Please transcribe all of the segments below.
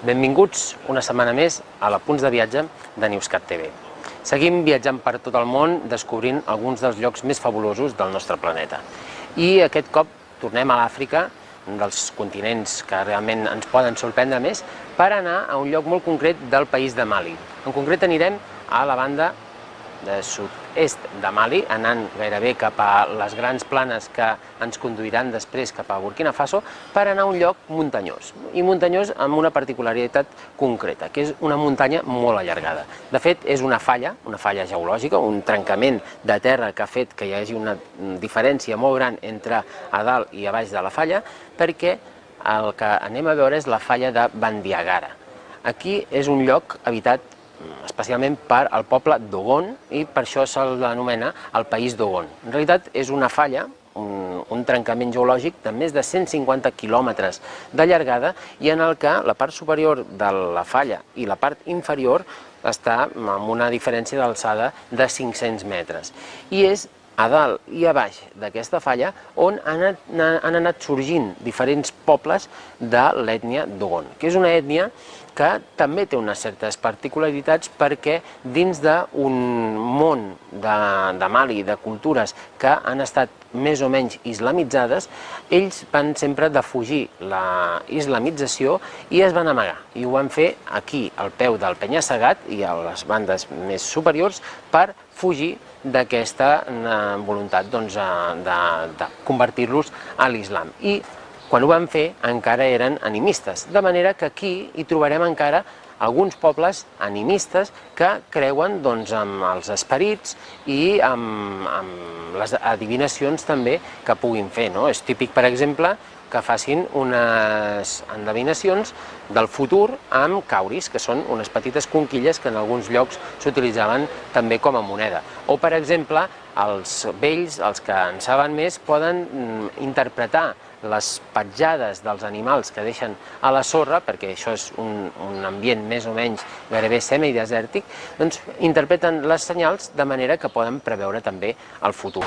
Benvinguts una setmana més a la Punts de Viatge de Newscat TV. Seguim viatjant per tot el món descobrint alguns dels llocs més fabulosos del nostre planeta. I aquest cop tornem a l'Àfrica, un dels continents que realment ens poden sorprendre més, per anar a un lloc molt concret del país de Mali. En concret anirem a la banda de sud-est de Mali, anant gairebé cap a les grans planes que ens conduiran després cap a Burkina Faso, per anar a un lloc muntanyós. I muntanyós amb una particularitat concreta, que és una muntanya molt allargada. De fet, és una falla geològica, un trencament de terra que ha fet que hi hagi una diferència molt gran entre a dalt i a baix de la falla, perquè el que anem a veure és la falla de Bandiagara. Aquí és un lloc habitat especialment per al poble Dogon, i per això se l'anomena el país Dogon. En realitat és una falla, un trencament geològic de més de 150 quilòmetres de llargada, i en el que la part superior de la falla i la part inferior està amb una diferència d'alçada de 500 metres. I és a dalt i a baix d'aquesta falla on han anat sorgint diferents pobles de l'ètnia Dogon, que és una ètnia que també té unes certes particularitats, perquè dins d'un món de Mali, de cultures que han estat més o menys islamitzades, ells van sempre defugir la islamització i es van amagar. I ho van fer aquí, al peu del penya-segat i a les bandes més superiors, per fugir d'aquesta voluntat de convertir-los a l'islam. I quan ho van fer encara eren animistes, de manera que aquí hi trobarem encara alguns pobles animistes que creuen amb els esperits i amb les adivinacions també que puguin fer. És típic, per exemple, que facin unes endevinacions del futur amb cauris, que són unes petites conquilles que en alguns llocs s'utilitzaven també com a moneda. O, per exemple, els vells, els que en saben més, poden interpretar les petjades dels animals que deixen a la sorra, perquè això és un ambient més o menys gairebé semidesèrtic, doncs interpreten les senyals de manera que poden preveure també el futur.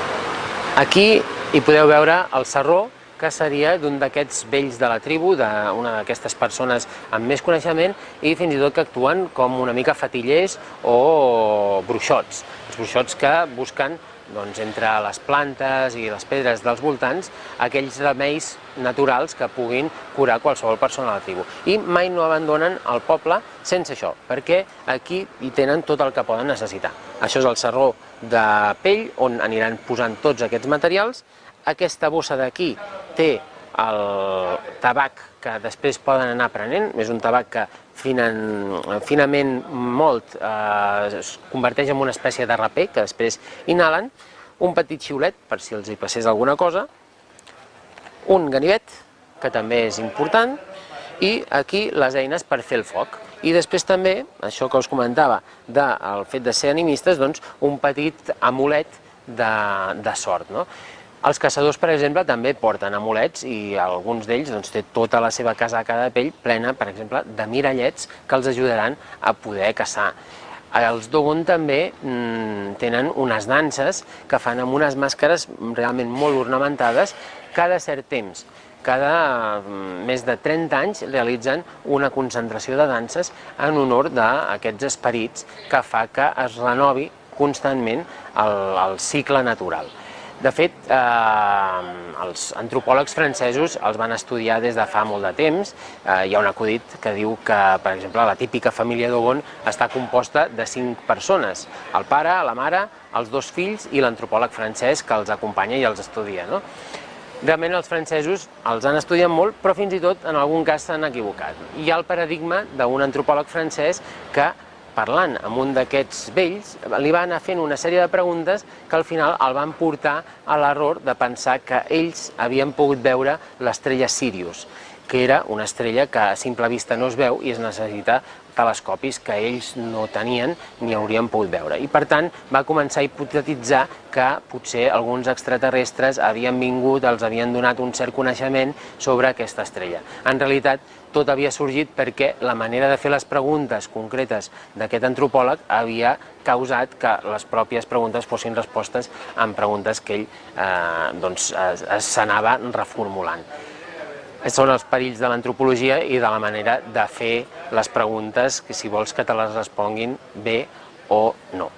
Aquí hi podeu veure el sarró, que seria d'un d'aquests vells de la tribu, d'una d'aquestes persones amb més coneixement, i fins i tot que actuen com una mica fatillers o bruixots. Els bruixots que busquen entre les plantes i les pedres dels voltants aquells remeis naturals que puguin curar qualsevol persona de la tribu. I mai no abandonen el poble sense això, perquè aquí hi tenen tot el que poden necessitar. Això és el sarró de pell, on aniran posant tots aquests materials. Aquesta bossa d'aquí té el tabac que després poden anar prenent, és un tabac que finament molt es converteix en una espècie de rapè que després inhalen, un petit xiulet per si els hi passés alguna cosa, un ganivet, que també és important, i aquí les eines per fer el foc. I després també, això que us comentava del fet de ser animistes, un petit amulet de sort. Els caçadors, per exemple, també porten amulets, i alguns d'ells té tota la seva casaca de pell plena, per exemple, de mirallets que els ajudaran a poder caçar. Els Dogon també tenen unes danses que fan amb unes màscares realment molt ornamentades cada cert temps. Cada més de 30 anys realitzen una concentració de danses en honor d'aquests esperits que fa que es renovi constantment el cicle natural. De fet, els antropòlegs francesos els van estudiar des de fa molt de temps. Hi ha un acudit que diu que, per exemple, la típica família Dogon està composta de 5 persones: el pare, la mare, els 2 fills i l'antropòleg francès que els acompanya i els estudia. Realment els francesos els han estudiat molt, però fins i tot en algun cas s'han equivocat. Hi ha el paradigma d'un antropòleg francès que, parlant amb un d'aquests vells, li va anar fent una sèrie de preguntes que al final el van portar a l'error de pensar que ells havien pogut veure l'estrella Sirius, que era una estrella que a simple vista no es veu i es necessita telescopis que ells no tenien ni haurien pogut veure. I per tant va començar a hipotetitzar que potser alguns extraterrestres havien vingut, els havien donat un cert coneixement sobre aquesta estrella. En realitat, tot havia sorgit perquè la manera de fer les preguntes concretes d'aquest antropòleg havia causat que les pròpies preguntes fossin respostes amb preguntes que ell s'anava reformulant. són els perills de l'antropologia i de la manera de fer les preguntes, que si vols que te les responguin bé o no.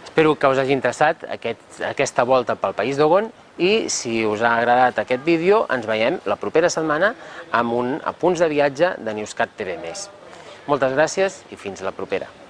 Espero que us hagi interessat aquesta volta pel País d'Ogon i si us ha agradat aquest vídeo ens veiem la propera setmana amb un apunts de viatge de Newscat TV+. Moltes gràcies i fins la propera.